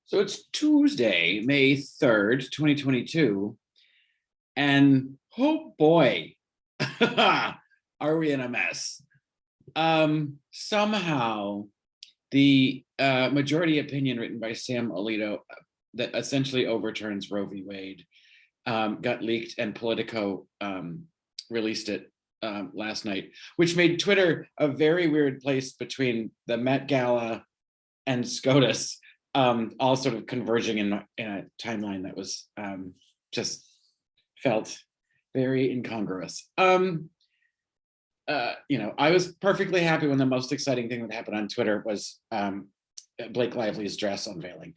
So it's Tuesday, May 3rd, 2022. And oh boy, are we in a mess. Somehow the majority opinion written by Sam Alito that essentially overturns Roe v. Wade got leaked, and Politico released it last night, which made Twitter a very weird place between the Met Gala and SCOTUS, all sort of converging in a timeline that was just felt very incongruous. I was perfectly happy when the most exciting thing that happened on Twitter was Blake Lively's dress unveiling.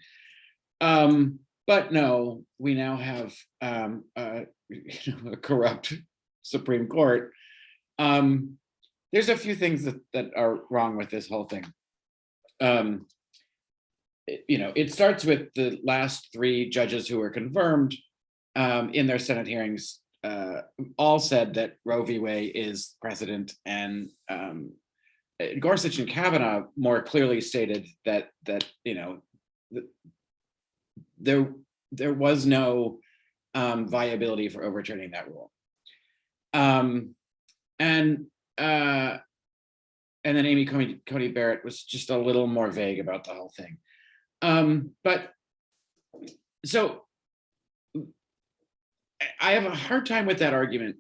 But no, we now have a corrupt Supreme Court. There's a few things that are wrong with this whole thing. It starts with the last three judges who were confirmed in their Senate hearings, all said that Roe v. Wade is precedent, and Gorsuch and Kavanaugh more clearly stated that there was no viability for overturning that rule. And then Amy Coney Barrett was just a little more vague about the whole thing. But so I have a hard time with that argument,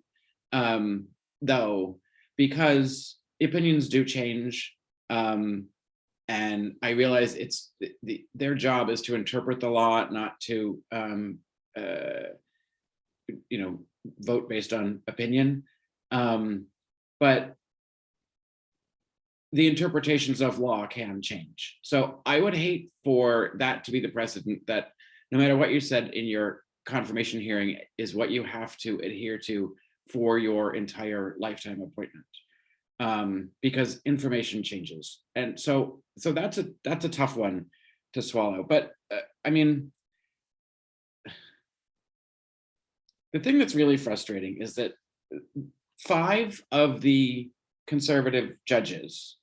though, because opinions do change. And I realize it's their job is to interpret the law, not to, vote based on opinion. But the interpretations of law can change. So I would hate for that to be the precedent, that no matter what you said in your confirmation hearing is what you have to adhere to for your entire lifetime appointment, because information changes. And so that's a tough one to swallow. But I mean, the thing that's really frustrating is that 5 of the conservative judges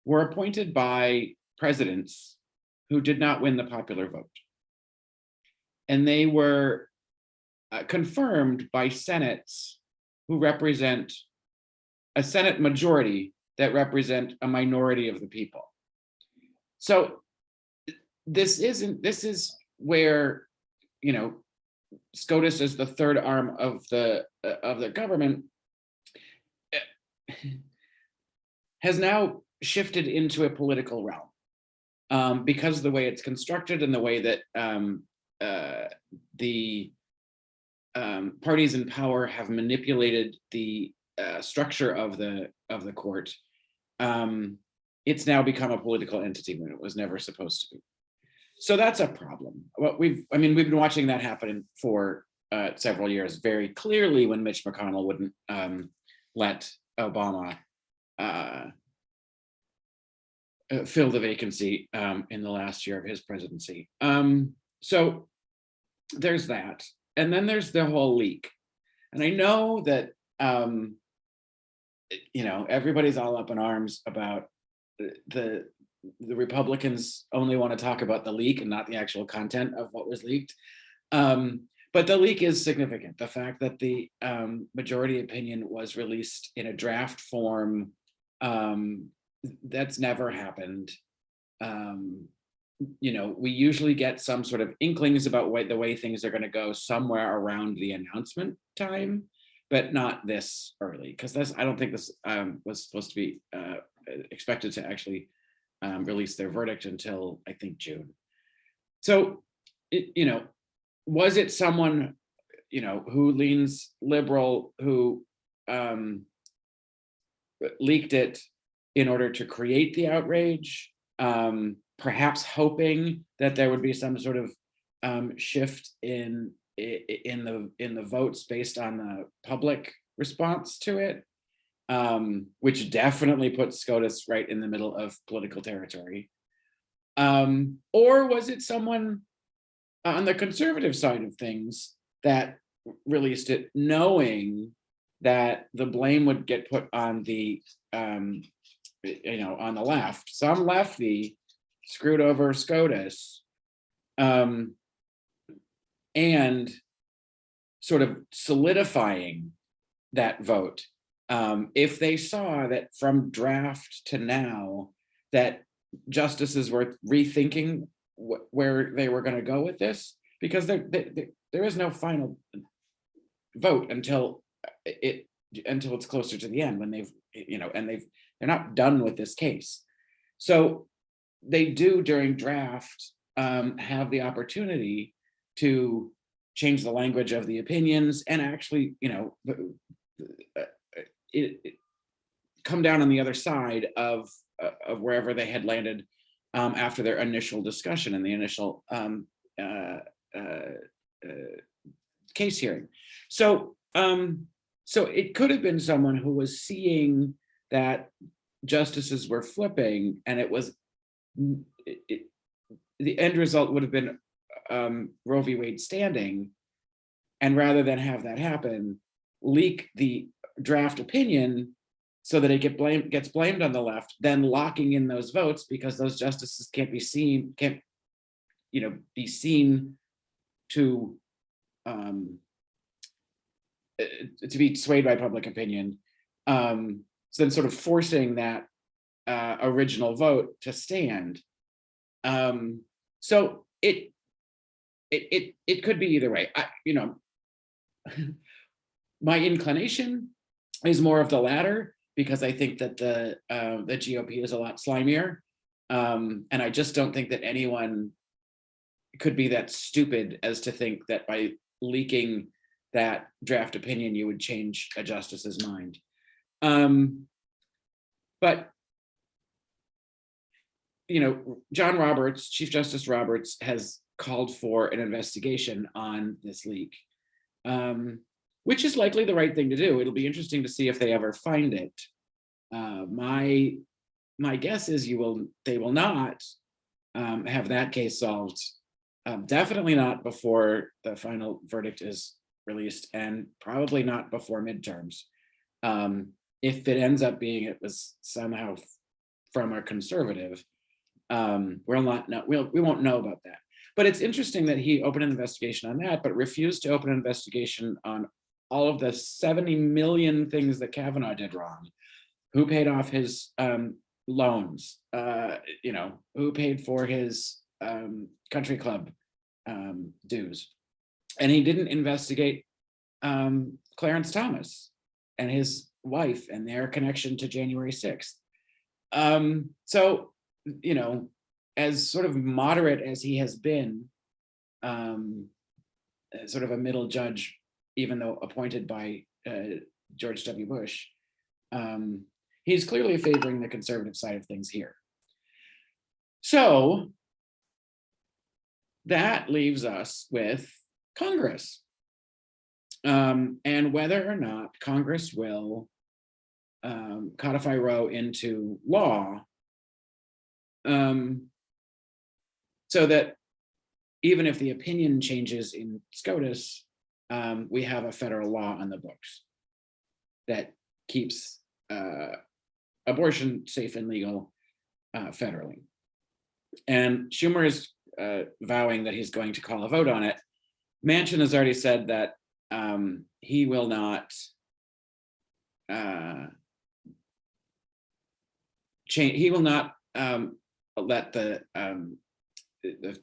were appointed by presidents who did not win the popular vote. And they were confirmed by Senates who represent a Senate majority that represent a minority of the people. So this is where, SCOTUS is the third arm of the government, has now shifted into a political realm, because of the way it's constructed and the way that the parties in power have manipulated the structure of the court. It's now become a political entity when it was never supposed to be. So that's a problem. We've been watching that happen for several years. Very clearly, when Mitch McConnell wouldn't let Obama fill the vacancy in the last year of his presidency. So there's that. And then there's the whole leak. And I know that, everybody's all up in arms about the Republicans only want to talk about the leak and not the actual content of what was leaked. But the leak is significant. The fact that the majority opinion was released in a draft form, that's never happened. We usually get some sort of inklings about the way things are going to go somewhere around the announcement time, but not this early, because I don't think this was supposed to be expected to actually release their verdict until, I think, June. So, was it someone, who leans liberal, who leaked it in order to create the outrage, perhaps hoping that there would be some sort of shift in the votes based on the public response to it, which definitely puts SCOTUS right in the middle of political territory? Or was it someone on the conservative side of things that released it, knowing that the blame would get put on the on the left? Some lefty screwed over SCOTUS um, and sort of solidifying that vote. If they saw that from draft to now that justices were rethinking where they were going to go with this, because there is no final vote until it's closer to the end, when they're not done with this case. So they do, during draft, have the opportunity to change the language of the opinions and actually, come down on the other side of wherever they had landed after their initial discussion and the initial case hearing. So it could have been someone who was seeing that justices were flipping, and the end result would have been Roe v. Wade standing, and rather than have that happen, leak the draft opinion so that it gets blamed on the left, then locking in those votes because those justices can't be seen to be swayed by public opinion. So then sort of forcing that original vote to stand. So it could be either way. My inclination is more of the latter, because I think that the GOP is a lot slimier, and I just don't think that anyone could be that stupid as to think that by leaking that draft opinion you would change a justice's mind. But John Roberts, Chief Justice Roberts, has called for an investigation on this leak, which is likely the right thing to do. It'll be interesting to see if they ever find it. My guess is they will not have that case solved. Definitely not before the final verdict is released, and probably not before midterms. If it ends up being it was somehow from a conservative, we won't know about that. But it's interesting that he opened an investigation on that, but refused to open an investigation on all of the 70 million things that Kavanaugh did wrong. Who paid off his loans? Who paid for his country club dues? And he didn't investigate Clarence Thomas and his wife and their connection to January 6th. So, as sort of moderate as he has been, sort of a middle judge, even though appointed by George W. Bush, he's clearly favoring the conservative side of things here. So that leaves us with Congress, and whether or not Congress will codify Roe into law, so that even if the opinion changes in SCOTUS, we have a federal law on the books that keeps abortion safe and legal federally. And Schumer is vowing that he's going to call a vote on it. Manchin has already said that he will not let the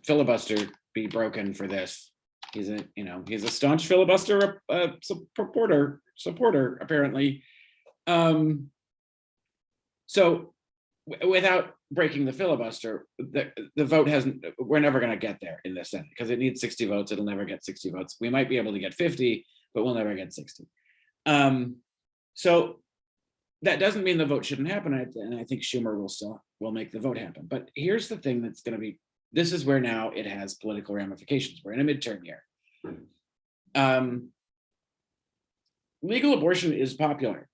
filibuster be broken for this. He's a staunch filibuster supporter apparently. So without breaking the filibuster, the vote we're never going to get there in the Senate because it needs 60 votes. It'll never get 60 votes. We might be able to get 50, but we'll never get 60. So that doesn't mean the vote shouldn't happen. And I think Schumer will make the vote happen. But here's the thing that's going to be, this is where now it has political ramifications. We're in a midterm year. Legal abortion is popular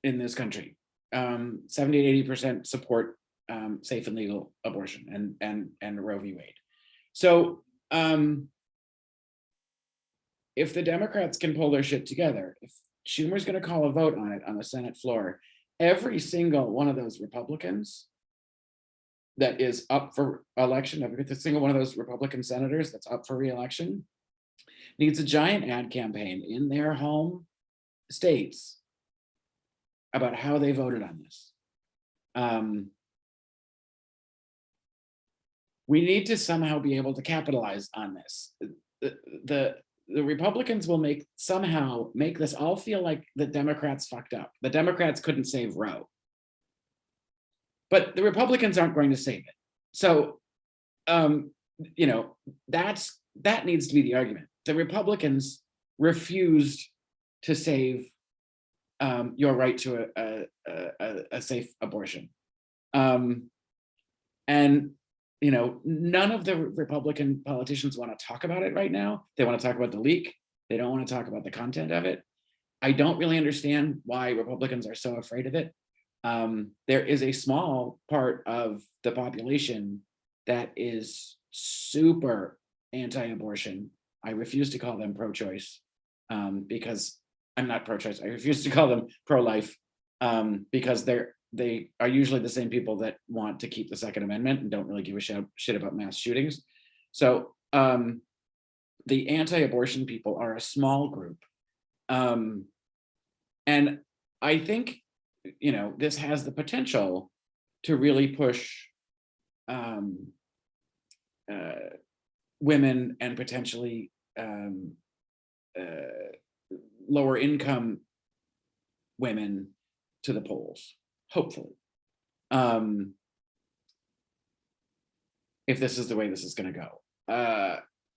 in this country. 70 to 80% support safe and legal abortion and Roe v. Wade. So if the Democrats can pull their shit together, if Schumer's going to call a vote on it on the Senate floor, every single one of those Republicans that is up for election, every single one of those Republican senators that's up for reelection needs a giant ad campaign in their home states about how they voted on this. We need to somehow be able to capitalize on this. The Republicans will somehow make this all feel like the Democrats fucked up. The Democrats couldn't save Roe, but the Republicans aren't going to save it. So, you know, that needs to be the argument. The Republicans refused to save your right to a safe abortion, and you know, none of the Republican politicians want to talk about it right now. They want to talk about the leak. They don't want to talk about the content of it. I don't really understand why Republicans are so afraid of it. There is a small part of the population that is super anti-abortion. I refuse to call them pro-choice because I'm not pro-choice. I refuse to call them pro-life because they are usually the same people that want to keep the Second Amendment and don't really give a shit about mass shootings. So the anti-abortion people are a small group. And I think, you know, this has the potential to really push women and potentially lower income women to the polls, hopefully. If this is the way this is going to go.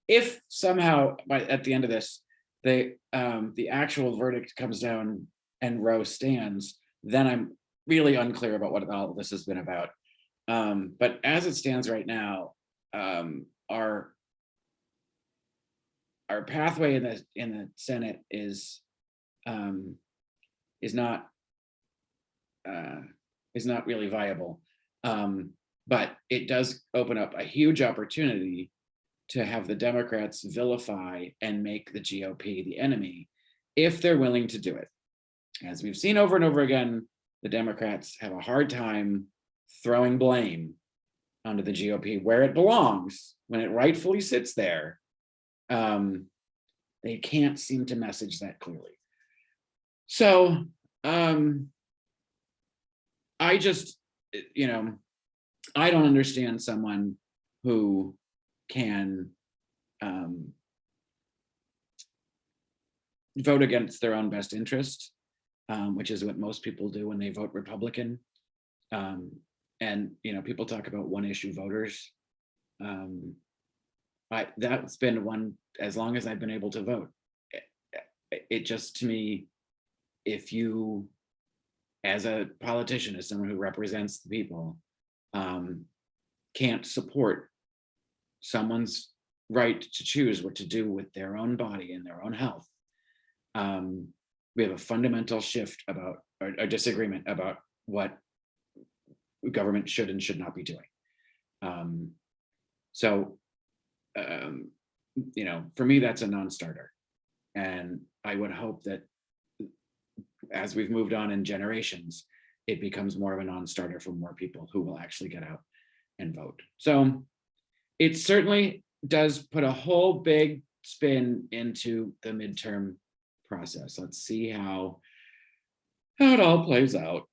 If somehow at the end of this, the actual verdict comes down and Roe stands, then I'm really unclear about what all of this has been about. But as it stands right now, our pathway in the Senate is not really viable. But it does open up a huge opportunity to have the Democrats vilify and make the GOP the enemy if they're willing to do it. As we've seen over and over again, the Democrats have a hard time throwing blame onto the GOP where it belongs, when it rightfully sits there. They can't seem to message that clearly. So I just, you know, I don't understand someone who can vote against their own best interest, which is what most people do when they vote Republican. And, you know, people talk about one issue voters. That's been one, as long as I've been able to vote. It just, to me, if you, as a politician, as someone who represents the people, can't support someone's right to choose what to do with their own body and their own health, we have a fundamental shift about, or a disagreement about what government should and should not be doing. You know, for me, that's a non-starter. And I would hope that as we've moved on in generations, it becomes more of a non-starter for more people who will actually get out and vote. So it certainly does put a whole big spin into the midterm process. Let's see how it all plays out.